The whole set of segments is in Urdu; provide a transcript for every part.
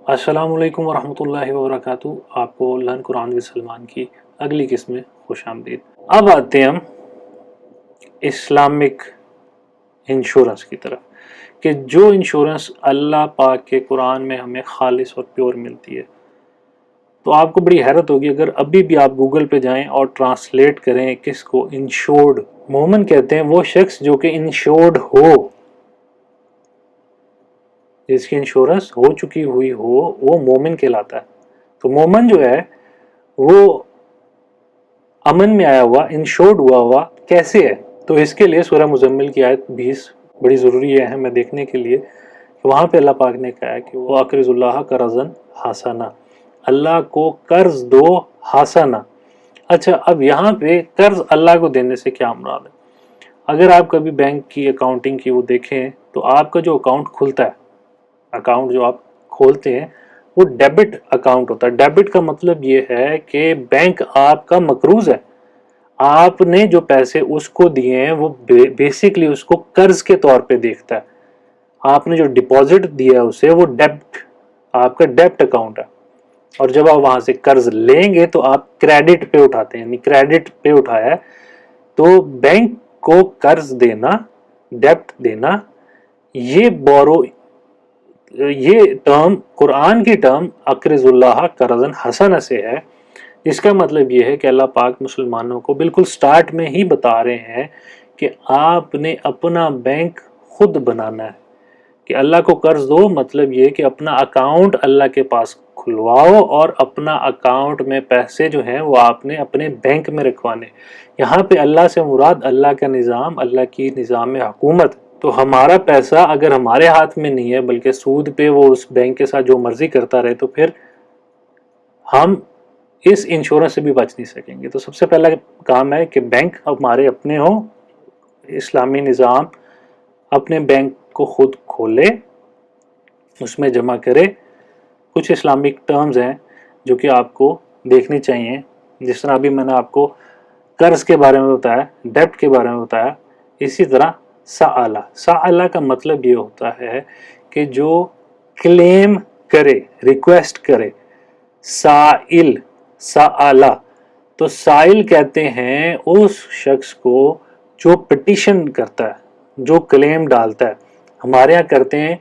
السلام علیکم ورحمۃ اللہ وبرکاتہ. آپ کو لرن قرآن ود سلمان کی اگلی قسم میں خوش آمدید. اب آتے ہیں ہم اسلامک انشورنس کی طرف کہ جو انشورنس اللہ پاک کے قرآن میں ہمیں خالص اور پیور ملتی ہے. تو آپ کو بڑی حیرت ہوگی اگر ابھی بھی آپ گوگل پہ جائیں اور ٹرانسلیٹ کریں کس کو انشورڈ. مومن کہتے ہیں وہ شخص جو کہ انشورڈ ہو، جس کی انشورنس ہو چکی ہوئی ہو، وہ مومن کہلاتا ہے. تو مومن جو ہے وہ امن میں آیا ہوا، انشورڈ ہوا کیسے ہے؟ تو اس کے لیے سورہ مزمل کی آیت 20 بڑی ضروری ہے ہمیں دیکھنے کے لیے کہ وہاں پہ اللہ پاک نے کہا کہ وہ اقرض اللہ قرضا حسنا، اللہ کو قرض دو حسنا. اچھا، اب یہاں پہ قرض اللہ کو دینے سے کیا مراد ہے؟ اگر آپ کبھی بینک کی اکاؤنٹنگ کی وہ دیکھیں تو آپ کا جو اکاؤنٹ کھلتا ہے، اکاؤنٹ جو آپ کھولتے ہیں وہ ڈیبٹ اکاؤنٹ ہوتا ہے. ڈیبٹ کا مطلب یہ ہے کہ بینک آپ کا مقروض ہے، آپ نے جو پیسے اس کو دیے ہیں وہ بیسکلی اس کو قرض کے طور پہ دیکھتا ہے. آپ نے جو ڈپازٹ دیا اسے وہ ڈیبٹ، آپ کا ڈیبٹ اکاؤنٹ ہے. اور جب آپ وہاں سے قرض لیں گے تو آپ کریڈٹ پہ اٹھاتے ہیں، یعنی کریڈٹ پہ اٹھایا ہے. تو بینک کو قرض دینا، ڈیبٹ دینا، یہ بورو، یہ ٹرم قرآن کی ٹرم اقرض اللہ قرضا حسنا سے ہے. اس کا مطلب یہ ہے کہ اللہ پاک مسلمانوں کو بالکل سٹارٹ میں ہی بتا رہے ہیں کہ آپ نے اپنا بینک خود بنانا ہے. کہ اللہ کو قرض دو مطلب یہ کہ اپنا اکاؤنٹ اللہ کے پاس کھلواؤ اور اپنا اکاؤنٹ میں پیسے جو ہیں وہ آپ نے اپنے بینک میں رکھوانے. یہاں پہ اللہ سے مراد اللہ کا نظام، اللہ کی نظام حکومت. تو ہمارا پیسہ اگر ہمارے ہاتھ میں نہیں ہے بلکہ سود پہ وہ اس بینک کے ساتھ جو مرضی کرتا رہے تو پھر ہم اس انشورنس سے بھی بچ نہیں سکیں گے. تو سب سے پہلا کام ہے کہ بینک ہمارے اپنے ہوں، اسلامی نظام اپنے بینک کو خود کھولے، اس میں جمع کرے. کچھ اسلامک ٹرمز ہیں جو کہ آپ کو دیکھنی چاہیے، جس طرح ابھی میں نے آپ کو قرض کے بارے میں بتایا، ڈیبٹ کے بارے میں بتایا، اسی طرح سألہ کا مطلب یہ ہوتا ہے کہ جو کلیم کرے، ریکویسٹ کرے. سائل، سألہ، تو سائل کہتے ہیں اس شخص کو جو پٹیشن کرتا ہے، جو کلیم ڈالتا ہے. ہمارے ہاں کرتے ہیں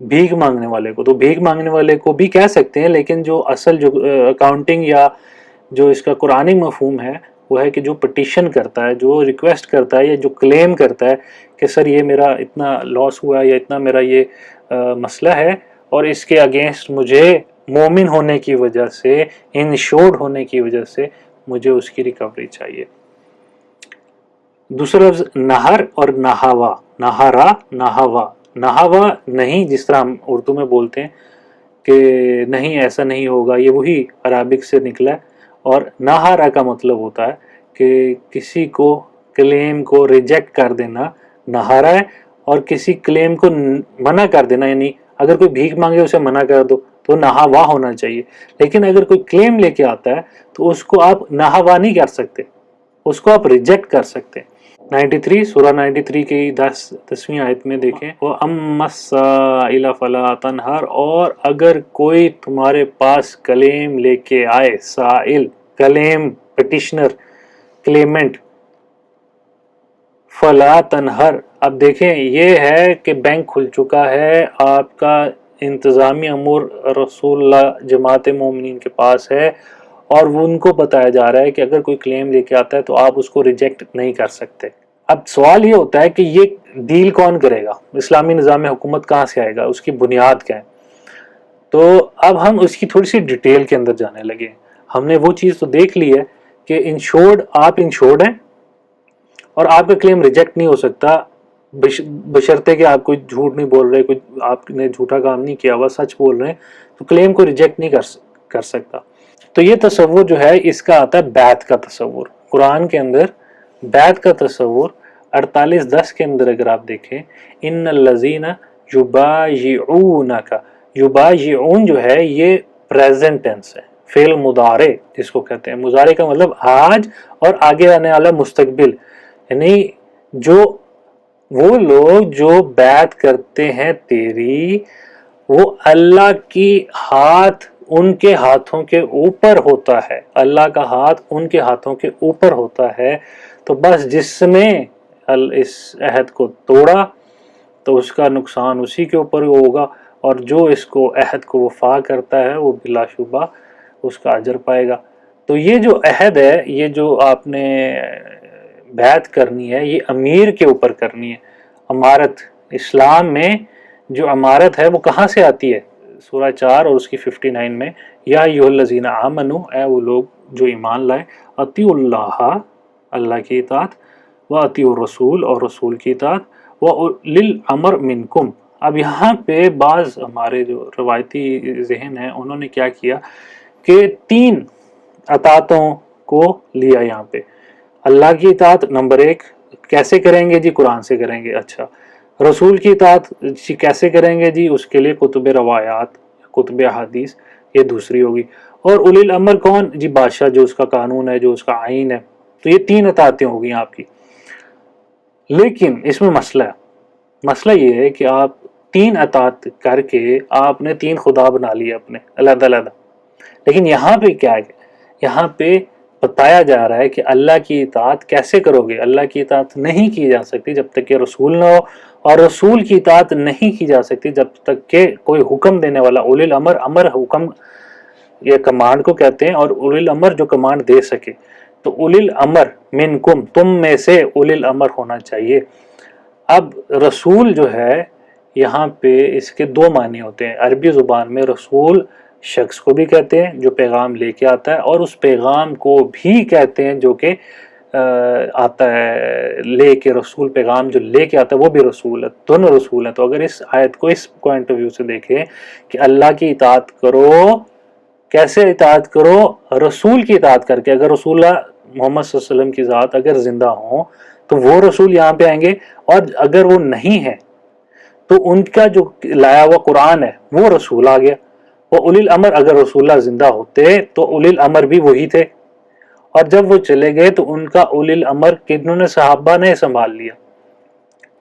بھیک مانگنے والے کو، تو بھیک مانگنے والے کو بھی کہہ سکتے ہیں، لیکن جو اصل جو اکاؤنٹنگ یا جو اس کا قرآنی مفہوم ہے وہ ہے کہ جو پٹیشن کرتا ہے، جو ریکویسٹ کرتا ہے یا جو کلیم کرتا ہے کہ سر یہ میرا اتنا لاس ہوا ہے یا اتنا میرا یہ مسئلہ ہے اور اس کے اگینسٹ مجھے مومن ہونے کی وجہ سے، انشورڈ ہونے کی وجہ سے مجھے اس کی ریکوری چاہیے. دوسرا لفظ نہر اور نہاوا، نہارا، نہاوا. نہاوا نہیں، جس طرح ہم اردو میں بولتے ہیں کہ نہیں ایسا نہیں ہوگا، یہ وہی عربک سے نکلا ہے. اور نہارا کا مطلب ہوتا ہے کہ کسی کو کلیم کو ریجیکٹ کر دینا نہارا ہے، اور کسی کلیم کو منع کر دینا، یعنی اگر کوئی بھیک مانگے اسے منع کر دو تو نہاوا ہونا چاہیے. لیکن اگر کوئی کلیم لے کے آتا ہے تو اس کو آپ نہاوا نہیں کر سکتے، اس کو آپ ریجیکٹ کر سکتے. 93 سورہ 93 کی 10ویں آیت میں دیکھیں، وَأَمَّا السَّائِلَ فَلَا تَنْهَرْ، اور اگر کوئی تمہارے پاس کلیم لے کے آئے، سائل، کلیم، پٹیشنر، کلیمنٹ، فَلَا تَنْهَرْ. اب دیکھیں یہ ہے کہ بینک کھل چکا ہے، آپ کا انتظامی امور رسول اللہ جماعت مومنین کے پاس ہے، اور وہ ان کو بتایا جا رہا ہے کہ اگر کوئی کلیم لے کے آتا ہے تو آپ اس کو ریجیکٹ نہیں کر سکتے. اب سوال یہ ہوتا ہے کہ یہ ڈیل کون کرے گا، اسلامی نظام حکومت کہاں سے آئے گا، اس کی بنیاد کیا ہے؟ تو اب ہم اس کی تھوڑی سی ڈیٹیل کے اندر جانے لگے. ہم نے وہ چیز تو دیکھ لی ہے کہ انشورڈ، آپ انشورڈ ہیں اور آپ کا کلیم ریجیکٹ نہیں ہو سکتا بشرطے کہ آپ کوئی جھوٹ نہیں بول رہے، کوئی آپ نے جھوٹا کام نہیں کیا ہوا، سچ بول رہے ہیں، تو کلیم کو ریجیکٹ نہیں کر سکتا. تو یہ تصور جو ہے اس کا آتا ہے بیعت کا تصور. قرآن کے اندر بیعت کا تصور 48:10 کے اندر اگر آپ دیکھیں، ان الذین یبایعونک، یبایعون جو ہے یہ پریزنٹ ٹینس ہے، فعل مضارع جس کو کہتے ہیں. مضارع کا مطلب آج اور آگے آنے والا مستقبل، یعنی جو وہ لوگ جو بیعت کرتے ہیں تیری، وہ اللہ کی ہاتھ ان کے ہاتھوں کے اوپر ہوتا ہے، اللہ کا ہاتھ ان کے ہاتھوں کے اوپر ہوتا ہے. تو بس جس نے اس عہد کو توڑا تو اس کا نقصان اسی کے اوپر ہوگا، اور جو اس کو عہد کو وفا کرتا ہے وہ بلا شبہ اس کا اجر پائے گا. تو یہ جو عہد ہے، یہ جو آپ نے بیعت کرنی ہے، یہ امیر کے اوپر کرنی ہے. امارت اسلام میں جو امارت ہے وہ کہاں سے آتی ہے؟ سورہ 4 اور اس کی 59 میں، یا ایھا الذین آمنوا، اے وہ لوگ جو ایمان لائے، اطیعوا اللہ، اللہ کی اطاعت، واطیعوا الرسول، اور رسول کی اطاعت، واولی الامر منکم. اب یہاں پہ بعض ہمارے جو روایتی ذہن ہیں انہوں نے کیا کیا کہ 3 اطاعتوں کو لیا یہاں پہ. اللہ کی اطاعت نمبر 1 کیسے کریں گے جی؟ قرآن سے کریں گے. اچھا، رسول کی اطاعت کیسے کریں گے جی؟ اس کے لیے کتب روایات، کتب احادیث، یہ دوسری ہوگی. اور اولی الامر کون جی؟ بادشاہ، جو اس کا قانون ہے، جو اس کا آئین ہے. تو یہ 3 اطاعتیں ہوگی آپ کی. لیکن اس میں مسئلہ ہے، مسئلہ یہ ہے کہ آپ 3 اطاعت کر کے آپ نے 3 خدا بنا لیے اپنے علیحدہ علیحدہ. لیکن یہاں پہ کیا ہے؟ یہاں پہ بتایا جا رہا ہے کہ اللہ کی اطاعت کیسے کرو گے. اللہ کی اطاعت نہیں کی جا سکتی جب تک کہ رسول نہ ہو، اور رسول کی اطاعت نہیں کی جا سکتی جب تک کہ کوئی حکم دینے والا، اولی الامر، امر حکم یہ کمانڈ کو کہتے ہیں، اور اولی الامر جو کمانڈ دے سکے. تو اولی الامر منکم، تم میں سے اولی الامر ہونا چاہیے. اب رسول جو ہے یہاں پہ اس کے 2 معنی ہوتے ہیں. عربی زبان میں رسول شخص کو بھی کہتے ہیں جو پیغام لے کے آتا ہے، اور اس پیغام کو بھی کہتے ہیں جو کہ آتا ہے لے کے. رسول پیغام جو لے کے آتا ہے وہ بھی رسول ہے، دونوں رسول ہیں. تو اگر اس آیت کو اس پوائنٹ آف ویو سے دیکھیں کہ اللہ کی اطاعت کرو، کیسے اطاعت کرو؟ رسول کی اطاعت کر کے. اگر رسول اللہ محمد صلی اللہ علیہ وسلم کی ذات اگر زندہ ہوں تو وہ رسول یہاں پہ آئیں گے، اور اگر وہ نہیں ہے تو ان کا جو لایا ہوا قرآن ہے وہ رسول آ گیا. وہ اولی الامر، اگر رسول اللہ زندہ ہوتے تو اولی الامر بھی وہی تھے، اور جب وہ چلے گئے تو ان کا اولی الامر کنہوں نے؟ صحابہ نے سنبھال لیا.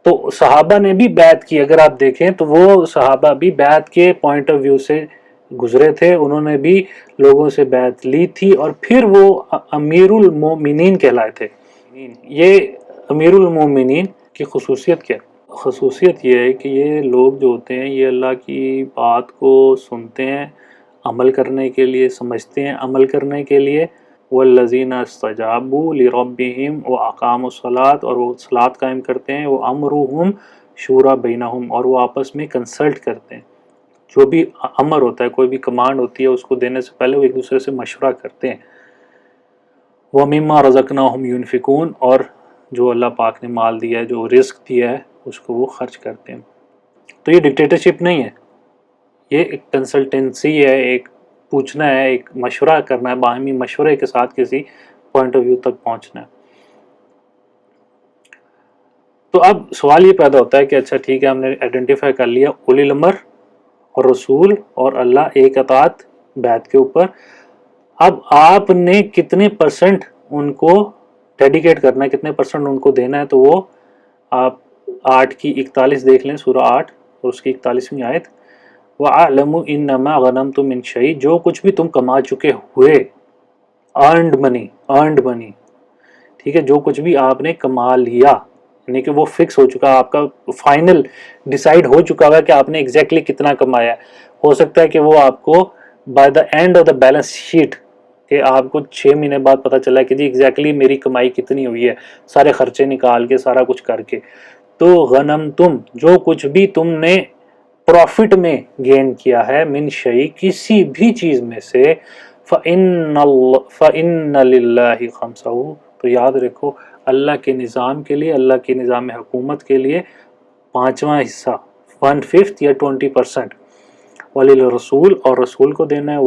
تو صحابہ نے بھی بیعت کی. اگر آپ دیکھیں تو وہ صحابہ بھی بیعت کے پوائنٹ آف ویو سے گزرے تھے، انہوں نے بھی لوگوں سے بیعت لی تھی، اور پھر وہ امیر المومنین کہلائے تھے. یہ امیر المومنین کی خصوصیت کیا؟ خصوصیت یہ ہے کہ یہ لوگ جو ہوتے ہیں یہ اللہ کی بات کو سنتے ہیں، عمل کرنے کے لیے، سمجھتے ہیں عمل کرنے کے لیے. والذین استجابوا لربہم واقاموا الصلاۃ، اور وہ صلاۃ قائم کرتے ہیں. وامرهم شورى بینہم، اور وہ آپس میں کنسلٹ کرتے ہیں. جو بھی امر ہوتا ہے، کوئی بھی کمانڈ ہوتی ہے، اس کو دینے سے پہلے وہ ایک دوسرے سے مشورہ کرتے ہیں. وَمِمَّا رَزَقْنَاهُمْ يُنْفِقُونَ، اور جو اللہ پاک نے مال دیا ہے، جو رزق دیا ہے، اس کو وہ خرچ کرتے ہیں. تو یہ ڈکٹیٹرشپ نہیں ہے، یہ ایک کنسلٹنسی ہے، ایک پوچھنا ہے، ایک مشورہ کرنا ہے، باہمی مشورے کے ساتھ کسی پوائنٹ آف ویو تک پہنچنا ہے. تو اب سوال یہ پیدا ہوتا ہے کہ اچھا ٹھیک ہے، ہم نے آئیڈینٹیفائی کر لیا اولی الامر اور رسول اور اللہ، ایک اطاعت بیعت کے اوپر. اب آپ نے کتنے پرسنٹ ان کو ڈیڈیکیٹ کرنا ہے، کتنے پرسنٹ ان کو دینا ہے؟ تو وہ آپ 8 کی 41 دیکھ لیں، سورہ 8 اور اس کی 41ویں آیت. وَاعْلَمُوا إِنَّمَا غَنَمْتُم مِّن شَيْءٍ، جو کچھ بھی تم کما چکے ہوئے، ارنڈ منی، ٹھیک ہے، جو کچھ بھی آپ نے کما لیا، یعنی کہ وہ فکس ہو چکا، آپ کا فائنل ڈیسائیڈ ہو چکا ہے کہ آپ نے ایگزیکٹلی کتنا کمایا ہے. ہو سکتا ہے کہ وہ آپ کو by the and of the balance sheet, کہ آپ کو 6 مہینے بعد پتہ چلا کہ جی ایگزیکٹلی میری کمائی کتنی ہوئی ہے، سارے خرچے نکال کے، سارا کچھ کر کے. تو غنم تم، جو کچھ بھی تم نے پروفٹ میں گین کیا ہے، من شیء، کسی بھی چیز میں سے، فَإِنَّ لِلَّهِ خَمْسَهُ، تو یاد رکھو اللہ کے نظام کے لیے، اللہ کے نظام حکومت کے لیے 5واں حصہ، 1/5 یا 20%. وَلِلرسول، اور رسول کو دینا ہے.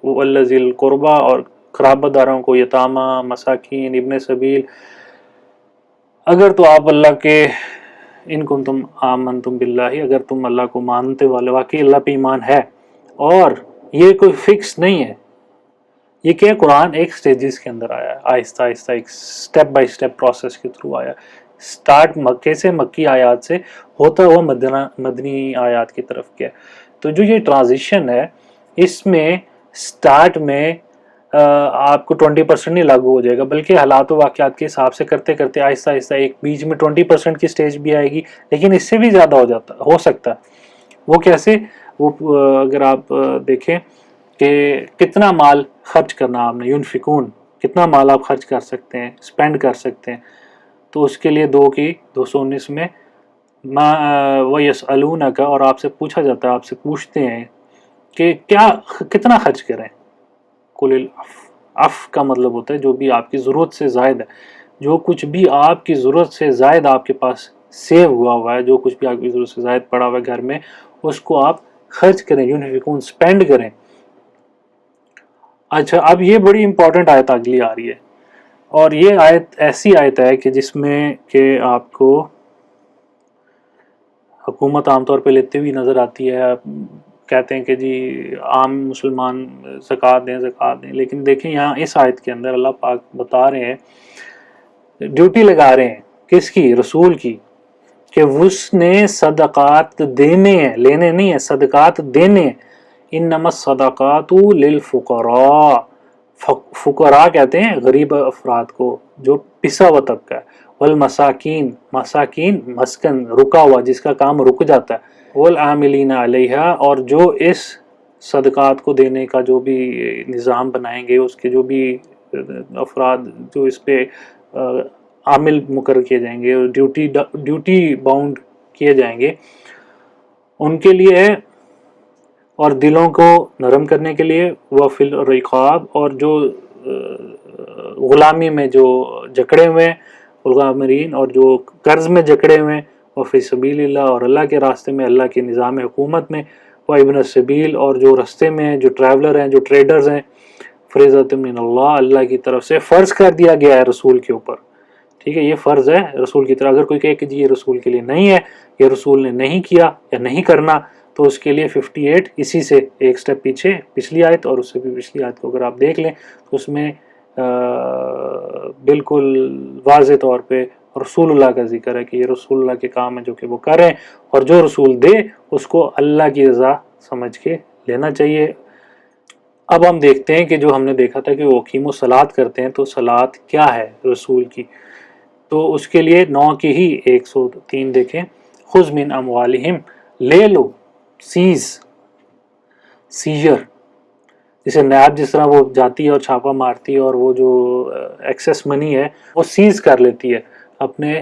وَالَّذِي الْقُرْبَى، اور قرابت داروں کو، یتامہ، مساکین، ابن سبیل. اگر تو آپ اللہ کے، ان کنتم آمنتم باللہ، اگر تم اللہ کو مانتے والے، واقعی اللہ پہ ایمان ہے. اور یہ کوئی فکس نہیں ہے، یہ کہ قرآن ایک سٹیجز کے اندر آیا ہے، آہستہ آہستہ ایک سٹیپ بائی سٹیپ پروسیس کے تھرو آیا. سٹارٹ مکے سے، مکی آیات سے ہوتا ہوا مدنی آیات کی طرف کیا. تو جو یہ ٹرانزیشن ہے اس میں سٹارٹ میں آپ کو 20% نہیں لاگو ہو جائے گا، بلکہ حالات و واقعات کے حساب سے کرتے کرتے آہستہ آہستہ ایک بیچ میں 20% کی سٹیج بھی آئے گی، لیکن اس سے بھی زیادہ ہو سکتا ہے۔ وہ کیسے؟ وہ اگر آپ دیکھیں کہ کتنا مال خرچ کرنا آپ نے، ینفقون، کتنا مال آپ خرچ کر سکتے ہیں، اسپینڈ کر سکتے ہیں، تو اس کے لیے 219 میں وَيَسْأَلُونَكَ، اور آپ سے پوچھا جاتا ہے، آپ سے پوچھتے ہیں کہ کتنا خرچ کریں۔ قُلِ الْعَفْوَ کا مطلب ہوتا ہے جو بھی آپ کی ضرورت سے زائد ہے، جو کچھ بھی آپ کی ضرورت سے زائد آپ کے پاس سیو ہوا ہے، جو کچھ بھی آپ کی ضرورت سے زائد پڑا ہوا ہے گھر میں، اس کو آپ خرچ کریں، ینفقون، اسپینڈ کریں۔ اچھا، اب یہ بڑی امپورٹنٹ آیت اگلی آ رہی ہے، اور یہ آیت ایسی آیت ہے کہ جس میں کہ آپ کو حکومت عام طور پہ لیتے ہوئی نظر آتی ہے، کہتے ہیں کہ جی عام مسلمان زکوٰۃ دیں، لیکن دیکھیں یہاں اس آیت کے اندر اللہ پاک بتا رہے ہیں، ڈیوٹی لگا رہے ہیں کس کی؟ رسول کی، کہ اس نے صدقات دینے ہیں، لینے نہیں ہیں، صدقات دینے ہیں۔ انما الصدقات للفقراء، فقراء کہتے ہیں غریب افراد کو جو پسا ہوا طبقہ ہے، والمساکین، مساکین مسکن، رکا ہوا، جس کا کام رک جاتا ہے، والعاملین علیہا، اور جو اس صدقات کو دینے کا جو بھی نظام بنائیں گے، اس کے جو بھی افراد جو اس پہ عامل مقرر کیے جائیں گے، ڈیوٹی باؤنڈ کیے جائیں گے، ان کے لیے ہے، اور دلوں کو نرم کرنے کے لیے، وفی الرقاب، اور جو غلامی میں جو جکڑے ہوئے ہیں، الغامرین، اور جو قرض میں جکڑے ہوئے ہیں، وفی سبیل اللہ، اور اللہ کے راستے میں، اللہ کے نظام حکومت میں، وابن السبیل، اور جو راستے میں ہیں، جو ٹریولر ہیں، جو ٹریڈرز ہیں، فریضۃ من اللہ، اللہ کی طرف سے فرض کر دیا گیا ہے رسول کے اوپر، ٹھیک ہے، یہ فرض ہے رسول کی طرف۔ اگر کوئی کہے کہ جی یہ رسول کے لیے نہیں ہے، یہ رسول نے نہیں کیا یا نہیں کرنا، تو اس کے لیے 58 اسی سے ایک سٹیپ پیچھے پچھلی آیت اور اس سے بھی پچھلی آیت کو اگر آپ دیکھ لیں تو اس میں بالکل واضح طور پہ رسول اللہ کا ذکر ہے کہ یہ رسول اللہ کے کام ہے جو کہ وہ کر رہے ہیں، اور جو رسول دے اس کو اللہ کی رضا سمجھ کے لینا چاہیے۔ اب ہم دیکھتے ہیں کہ جو ہم نے دیکھا تھا کہ وہ اقیم و صلاۃ کرتے ہیں، تو صلاۃ کیا ہے رسول کی؟ تو اس کے لیے 9 کی ہی 103 دیکھیں، خذ من اموالہم، لے لو، سیجر، جسے نیب جس طرح وہ جاتی ہے اور چھاپا مارتی ہے اور وہ جو ایکسیس منی ہے وہ سیز کر لیتی ہے، اپنے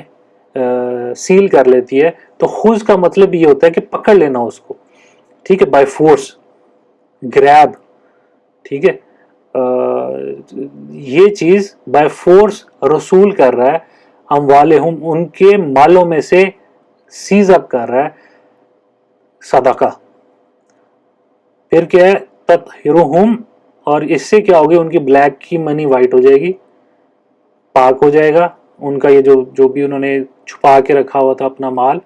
سیل کر لیتی ہے، تو خذ کا مطلب یہ ہوتا ہے کہ پکڑ لینا اس کو، ٹھیک ہے، بائی فورس، گریب، ٹھیک ہے، یہ چیز بائی فورس رسول کر رہا ہے، اموالہم، ان کے مالوں میں سے سیز اپ کر رہا ہے صدقہ، پھر کیا ہے تطہرہم، اور اس سے کیا ہوگی؟ ان کی بلیک کی منی وائٹ ہو جائے گی، پاک ہو جائے گا ان کا یہ جو بھی انہوں نے چھپا کے رکھا ہوا تھا اپنا مال،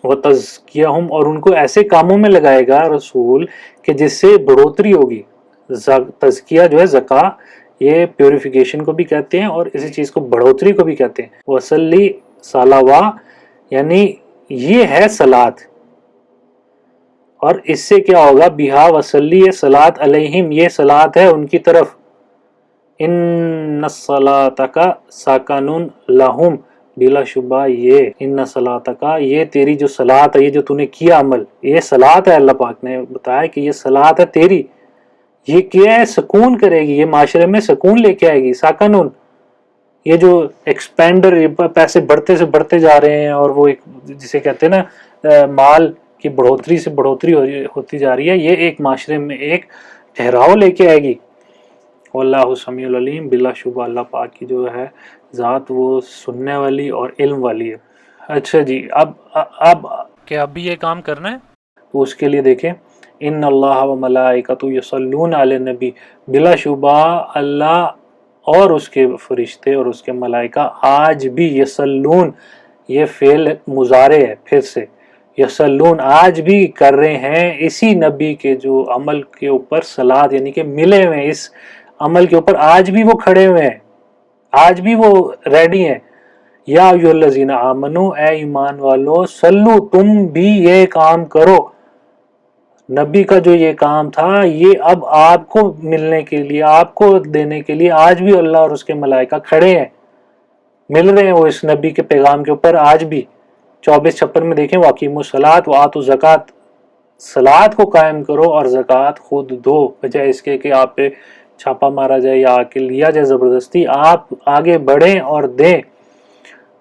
وتزکیہم، اور ان کو ایسے کاموں میں لگائے گا رسول کہ جس سے بڑھوتری ہوگی۔ تزکیہ جو ہے زکا، یہ پیوریفیکیشن کو بھی کہتے ہیں اور اسی چیز کو بڑھوتری کو بھی کہتے ہیں۔ وصلی صلوا، یعنی یہ ہے صلاۃ، اور اس سے کیا ہوگا؟ بہا وصلی، یہ صلاۃ علیہم، یہ صلاۃ ہے ان کی طرف، ان صلاتک سکن لہم، بلا شبہ یہ ان صلاتک، یہ تیری جو صلاۃ ہے، یہ جو تو نے کیا عمل، یہ صلاۃ ہے، اللہ پاک نے بتایا کہ یہ صلاۃ ہے تیری، یہ کیا ہے؟ سکون کرے گی، یہ معاشرے میں سکون لے کے آئے گی، سکن، یہ جو ایکسپینڈر، پیسے بڑھتے سے بڑھتے جا رہے ہیں اور وہ جسے کہتے ہیں نا مال کی بڑھوتری سے بڑھوتری ہوتی جا رہی ہے، یہ ایک معاشرے میں ایک ٹھہراؤ لے کے آئے گی۔ واللہ سمیع العلیم، بلا شبہ اللہ پاک کی جو ہے ذات وہ سننے والی اور علم والی ہے۔ اچھا جی، اب کیا اب بھی یہ کام کرنا ہے؟ تو اس کے لیے دیکھیں، ان اللہ و ملائکۃ یصلون علی النبی، بلا شبہ اللہ اور اس کے فرشتے اور اس کے ملائکہ آج بھی یصلون، یہ فعل مضارع ہے، پھر سے یصلون، آج بھی کر رہے ہیں اسی نبی کے جو عمل کے اوپر صلاۃ، یعنی کہ ملے ہوئے ہیں اس عمل کے اوپر، آج بھی وہ کھڑے ہوئے ہیں، آج بھی وہ ریڈی ہیں۔ یا ایھا الذین آمنو، اے ایمان والو، صلو، تم بھی یہ کام کرو، نبی کا جو یہ کام تھا یہ اب آپ کو ملنے کے لیے، آپ کو دینے کے لیے آج بھی اللہ اور اس کے ملائکہ کھڑے ہیں، مل رہے ہیں وہ اس نبی کے پیغام کے اوپر آج بھی۔ 24-56 میں دیکھیں، واقیم الصلاۃ وآتوا الزکوٰۃ، صلات کو قائم کرو اور زکوٰۃ خود دو، بجائے اس کے کہ آپ پہ چھاپا مارا جائے یا آ کے لیا جائے زبردستی، آپ آگے بڑھیں اور دیں۔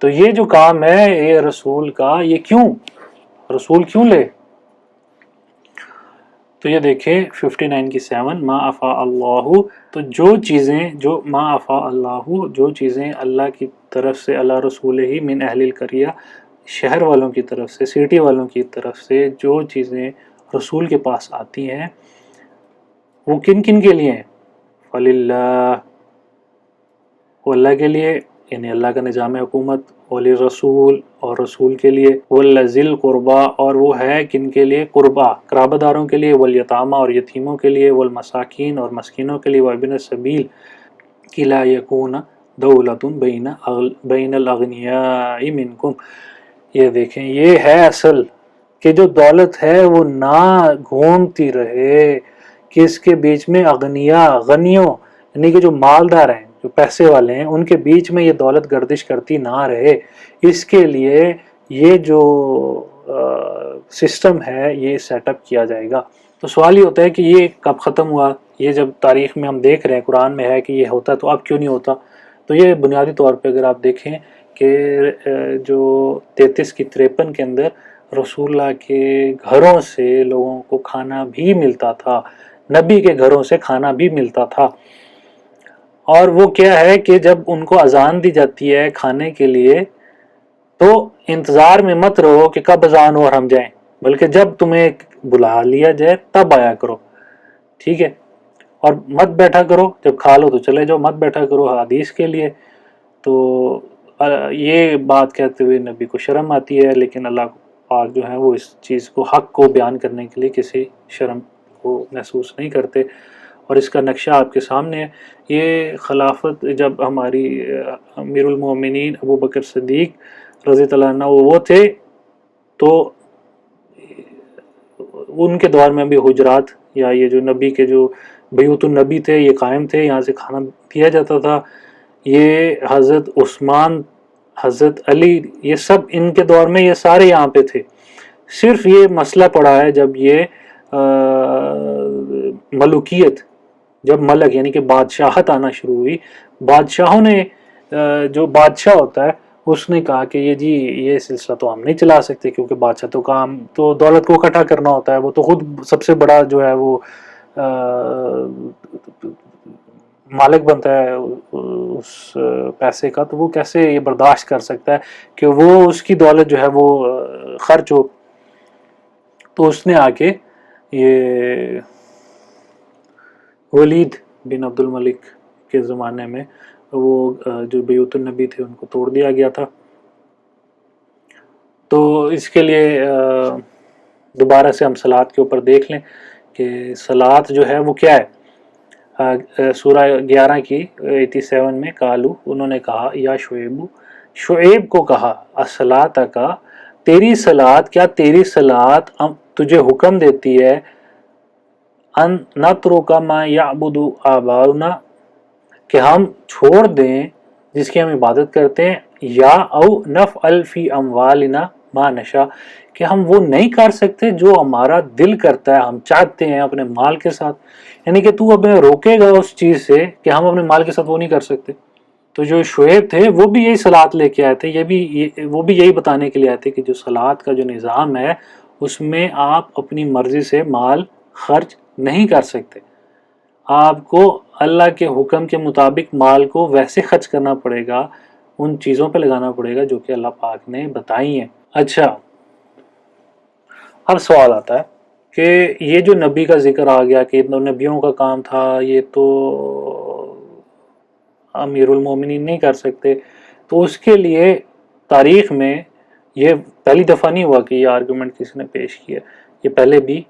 تو یہ جو کام ہے یہ رسول کا، یہ کیوں رسول کیوں لے؟ تو یہ دیکھیں 59 کی 7، ما افاء اللہ، تو جو چیزیں، جو ما افاء اللہ، جو چیزیں اللہ کی طرف سے، اللہ رسول ہی من اہل القریہ، شہر والوں کی طرف سے، سٹی والوں کی طرف سے جو چیزیں رسول کے پاس آتی ہیں وہ کن کن کے لیے ہیں؟ فللہ، وہ اللہ کے لیے، یعنی اللہ کا نظام حکومت، وللرسول، اور رسول کے لیے، والذی القربیٰ، اور وہ ہے کن کے لیے؟ قربا، قرابہ داروں کے لیے، والیتامى، اور یتیموں کے لیے، والمساکین، اور مسکینوں کے لیے، وابن السبیل، کہ لا یکون دولۃ بین الاغنیاء منکم۔ یہ دیکھیں، یہ ہے اصل کہ جو دولت ہے وہ نہ گھومتی رہے کس کے بیچ میں؟ اغنیاء، غنیوں، یعنی کہ جو مالدار ہیں، جو پیسے والے ہیں، ان کے بیچ میں یہ دولت گردش کرتی نہ رہے۔ اس کے لیے یہ جو سسٹم ہے یہ سیٹ اپ کیا جائے گا۔ تو سوال یہ ہوتا ہے کہ یہ کب ختم ہوا؟ یہ جب تاریخ میں ہم دیکھ رہے ہیں، قرآن میں ہے کہ یہ ہوتا، تو اب کیوں نہیں ہوتا؟ تو یہ بنیادی طور پہ اگر آپ دیکھیں کہ جو 33 کی 53 کے اندر رسول اللہ کے گھروں سے لوگوں کو کھانا بھی ملتا تھا، نبی کے گھروں سے کھانا بھی ملتا تھا، اور وہ کیا ہے کہ جب ان کو اذان دی جاتی ہے کھانے کے لیے تو انتظار میں مت رہو کہ کب اذان ہو اور ہم جائیں، بلکہ جب تمہیں بلا لیا جائے تب آیا کرو، ٹھیک ہے؟ اور مت بیٹھا کرو، جب کھا لو تو چلے جاؤ، مت بیٹھا کرو، حدیث کے لیے۔ تو یہ بات کہتے ہوئے نبی کو شرم آتی ہے، لیکن اللہ پاک جو ہے وہ اس چیز کو، حق کو بیان کرنے کے لیے کسی شرم کو محسوس نہیں کرتے، اور اس کا نقشہ آپ کے سامنے ہے۔ یہ خلافت جب ہماری امیر المومنین ابو بکر صدیق رضی اللہ عنہ وہ تھے، تو ان کے دور میں بھی حجرات، یا یہ جو نبی کے جو بیوت النبی تھے یہ قائم تھے، یہاں سے کھانا دیا جاتا تھا۔ یہ حضرت عثمان، حضرت علی، یہ سب ان کے دور میں یہ سارے یہاں پہ تھے۔ صرف یہ مسئلہ پڑا ہے جب یہ ملوکیت، جب ملک یعنی کہ بادشاہت آنا شروع ہوئی، بادشاہوں نے، جو بادشاہ ہوتا ہے اس نے کہا کہ یہ سلسلہ تو ہم نہیں چلا سکتے، کیونکہ بادشاہ تو کام تو دولت کو اکٹھا کرنا ہوتا ہے، وہ تو خود سب سے بڑا جو ہے وہ مالک بنتا ہے اس پیسے کا، تو وہ کیسے یہ برداشت کر سکتا ہے کہ وہ اس کی دولت جو ہے وہ خرچ ہو؟ تو اس نے آ کے یہ ولید بن عبد الملک کے زمانے میں وہ جو بیعت النبی تھے ان کو توڑ دیا گیا تھا۔ تو اس کے لیے دوبارہ سے ہم صلات کے اوپر دیکھ لیں کہ صلات جو ہے وہ کیا ہے۔ سورہ 11 کی 87 میں قالو، انہوں نے کہا، یا شعیب کو کہا، الصلاۃ کا، تیری صلات، کیا تیری صلات تجھے حکم دیتی ہے ان نترک ما یعبد آباؤنا، کہ ہم چھوڑ دیں جس کی ہم عبادت کرتے ہیں، یا او نفعل فی اموالنا ما نشاء، کہ ہم وہ نہیں کر سکتے جو ہمارا دل کرتا ہے، ہم چاہتے ہیں اپنے مال کے ساتھ، یعنی کہ تو ہمیں روکے گا اس چیز سے کہ ہم اپنے مال کے ساتھ وہ نہیں کر سکتے۔ تو جو شعیب تھے وہ بھی یہی صلات لے کے آئے تھے، وہ بھی یہی بتانے کے لیے آئے تھے کہ جو صلات کا جو نظام ہے اس میں آپ اپنی مرضی سے مال خرچ نہیں کر سکتے، آپ کو اللہ کے حکم کے مطابق مال کو ویسے خرچ کرنا پڑے گا، ان چیزوں پہ لگانا پڑے گا جو کہ اللہ پاک نے بتائی ہیں۔ اچھا، اب سوال آتا ہے کہ یہ جو نبی کا ذکر آ گیا کہ نبیوں کا کام تھا، یہ تو امیر المومنین نہیں کر سکتے، تو اس کے لیے تاریخ میں یہ پہلی دفعہ نہیں ہوا کہ یہ آرگومنٹ کسی نے پیش کیا، یہ پہلے بھی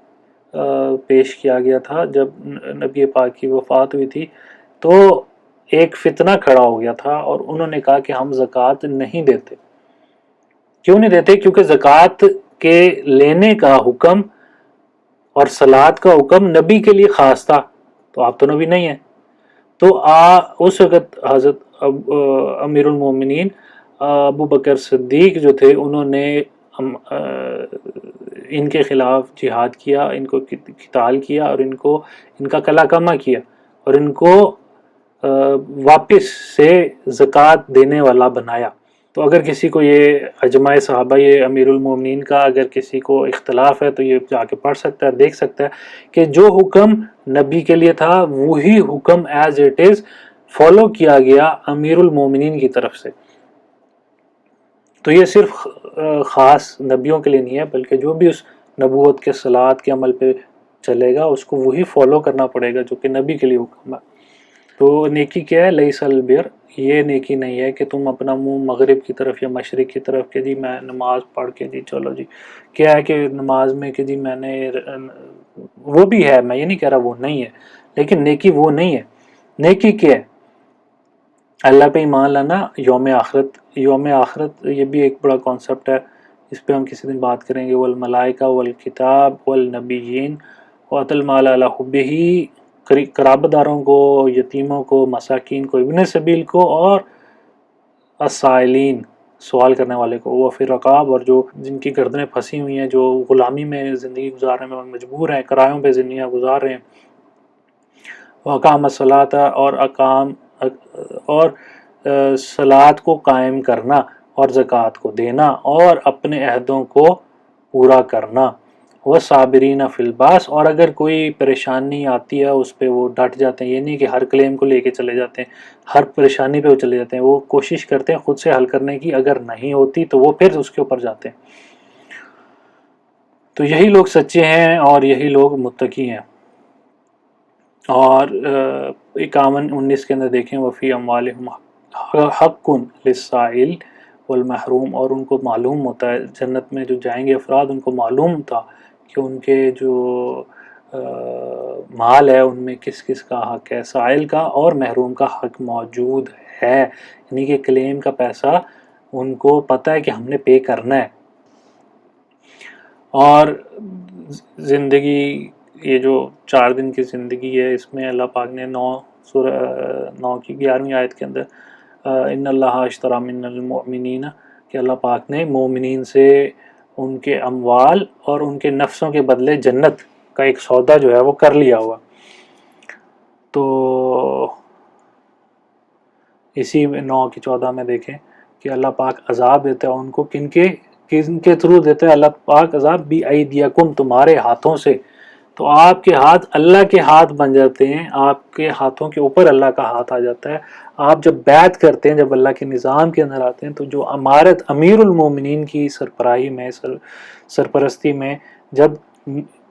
پیش کیا گیا تھا۔ جب نبی پاک کی وفات ہوئی تھی تو ایک فتنہ کھڑا ہو گیا تھا، اور انہوں نے کہا کہ ہم زکوٰۃ نہیں دیتے۔ کیوں نہیں دیتے؟ کیونکہ زکوٰۃ کے لینے کا حکم اور سلاد کا حکم نبی کے لیے خاص تھا، تو آپ تو نبی نہیں ہیں. تو اس وقت حضرت امیر المومنین ابو بکر صدیق جو تھے انہوں نے ان کے خلاف جہاد کیا، ان کو قتال کیا اور ان کا کلا کما کیا اور ان کو واپس سے زکوٰۃ دینے والا بنایا. تو اگر کسی کو یہ اجماع صحابہ یہ امیر المومنین کا اگر کسی کو اختلاف ہے تو یہ جا کے پڑھ سکتا ہے، دیکھ سکتا ہے کہ جو حکم نبی کے لیے تھا وہی حکم ایز اٹ از فالو کیا گیا امیر المومنین کی طرف سے. تو یہ صرف خاص نبیوں کے لیے نہیں ہے، بلکہ جو بھی اس نبوت کے صلات کے عمل پہ چلے گا اس کو وہی فالو کرنا پڑے گا جو کہ نبی کے لیے حکم ہے. تو نیکی کیا ہے؟ لیس البر، یہ نیکی نہیں ہے کہ تم اپنا منہ مغرب کی طرف یا مشرق کی طرف کہ جی میں نماز پڑھ کے جی چلو جی کیا ہے کہ نماز میں کہ جی میں نے، وہ بھی ہے، میں یہ نہیں کہہ رہا وہ نہیں ہے، لیکن نیکی وہ نہیں ہے. نیکی کیا ہے؟ اللہ پہ ایمان لانا، یوم آخرت. یوم آخرت یہ بھی ایک بڑا کانسیپٹ ہے، اس پہ ہم کسی دن بات کریں گے. والملائکہ والکتاب والنبیین وآتى المال علی حبہ، قرابت داروں کو، یتیموں کو، مساکین کو، ابن سبیل کو، اور السائلین سوال کرنے والے کو، وہ فی رقاب، اور جو جن کی گردنیں پھنسی ہوئی ہیں، جو غلامی میں زندگی گزارنے میں مجبور ہیں، کرایوں پہ زندگیاں گزار رہے ہیں. وَأَقَامَ الصَّلَاةَ، اور صلات کو قائم کرنا اور زکوٰۃ کو دینا اور اپنے عہدوں کو پورا کرنا. وَصَابِرِينَ فِي الْبَأْسِ، اور اگر کوئی پریشانی آتی ہے اس پہ وہ ڈٹ جاتے ہیں. یہ نہیں کہ ہر کلیم کو لے کے چلے جاتے ہیں، ہر پریشانی پہ وہ چلے جاتے ہیں، وہ کوشش کرتے ہیں خود سے حل کرنے کی، اگر نہیں ہوتی تو وہ پھر اس کے اوپر جاتے ہیں. تو یہی لوگ سچے ہیں اور یہی لوگ متقی ہیں. اور 51-19 کے اندر دیکھیں وفی اموالہم حق للسائل والمحروم، اور ان کو معلوم ہوتا ہے جنت میں جو جائیں گے افراد ان کو معلوم تھا کہ ان کے جو مال ہے ان میں کس کس کا حق ہے، سائل کا اور محروم کا حق موجود ہے، یعنی کہ کلیم کا پیسہ ان کو پتہ ہے کہ ہم نے پے کرنا ہے. اور زندگی یہ جو 4 دن کی زندگی ہے اس میں اللہ پاک نے 9 کی 11ویں آیت کے اندر ان اللہ اشتری من المؤمنین، کہ اللہ پاک نے مومنین سے ان کے اموال اور ان کے نفسوں کے بدلے جنت کا ایک سودا جو ہے وہ کر لیا ہوا. تو اسی 9 کی 14 میں دیکھیں کہ اللہ پاک عذاب دیتا ہے ان کو، کن کے تھرو دیتا ہے اللہ پاک عذاب؟ بھی ایدیکم، تمہارے ہاتھوں سے. تو آپ کے ہاتھ اللہ کے ہاتھ بن جاتے ہیں، آپ کے ہاتھوں کے اوپر اللہ کا ہاتھ آ جاتا ہے. آپ جب بیعت کرتے ہیں، جب اللہ کے نظام کے اندر آتے ہیں، تو جو امارت امیر المومنین کی سربراہی میں سرپرستی میں جب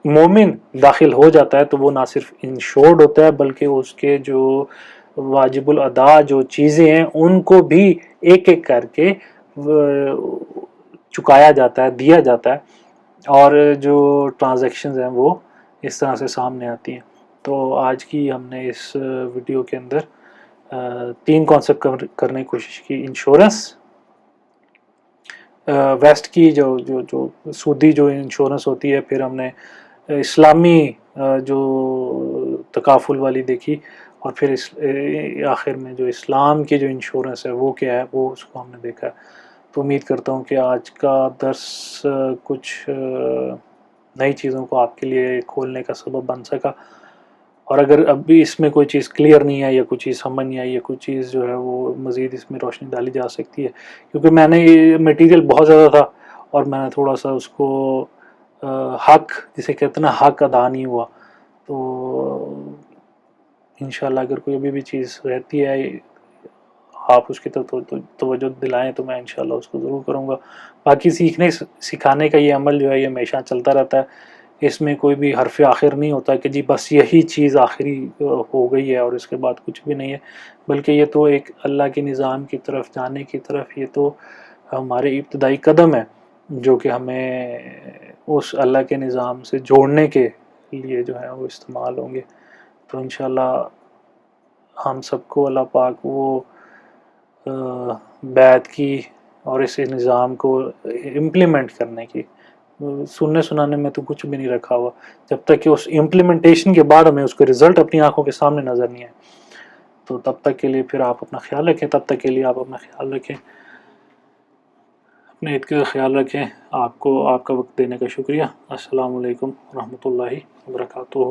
مومن داخل ہو جاتا ہے تو وہ نہ صرف انشورڈ ہوتا ہے بلکہ اس کے جو واجب الادا جو چیزیں ہیں ان کو بھی ایک ایک کر کے چکایا جاتا ہے، دیا جاتا ہے، اور جو ٹرانزیکشنز ہیں وہ اس طرح سے سامنے آتی ہیں. تو آج کی ہم نے اس ویڈیو کے اندر 3 کانسیپٹ کرنے کی کوشش کی. انشورنس، ویسٹ کی جو سودی جو انشورنس ہوتی ہے، پھر ہم نے اسلامی جو تکافل والی دیکھی، اور پھر آخر میں جو اسلام کی جو انشورنس ہے وہ کیا ہے، وہ اس کو ہم نے دیکھا ہے. تو امید کرتا ہوں کہ آج کا درس کچھ نئی چیزوں کو آپ کے لیے کھولنے کا سبب بن سکا. اور اگر اب بھی اس میں کوئی چیز کلیئر نہیں ہے یا کوئی چیز سمجھ نہیں آئی یا کوئی چیز جو ہے وہ مزید اس میں روشنی ڈالی جا سکتی ہے، کیونکہ میں نے یہ میٹیریل بہت زیادہ تھا اور میں نے تھوڑا سا اس کو حق جسے کہتے ہیں نا حق ادا نہیں ہوا. تو انشاءاللہ اگر کوئی ابھی بھی چیز رہتی ہے آپ اس کی توجہ دلائیں تو میں انشاءاللہ اس کو ضرور کروں گا. باقی سکھانے کا یہ عمل جو ہے یہ ہمیشہ چلتا رہتا ہے، اس میں کوئی بھی حرف آخر نہیں ہوتا کہ جی بس یہی چیز آخری ہو گئی ہے اور اس کے بعد کچھ بھی نہیں ہے، بلکہ یہ تو ایک اللہ کے نظام کی طرف جانے کی طرف یہ تو ہمارے ابتدائی قدم ہے جو کہ ہمیں اس اللہ کے نظام سے جوڑنے کے لیے جو ہے وہ استعمال ہوں گے. تو انشاءاللہ ہم سب کو اللہ پاک وہ بیعت کی اور اس نظام کو امپلیمنٹ کرنے کی سننے سنانے میں تو کچھ بھی نہیں رکھا ہوا، جب تک کہ اس امپلیمنٹیشن کے بعد ہمیں اس کے رزلٹ اپنی آنکھوں کے سامنے نظر نہیں آئے. تو تب تک کے لیے پھر آپ اپنا خیال رکھیں، تب تک کے لیے آپ اپنا خیال رکھیں، اپنے عید کا خیال رکھیں. آپ کا وقت دینے کا شکریہ. السلام علیکم ورحمۃ اللہ وبرکاتہ.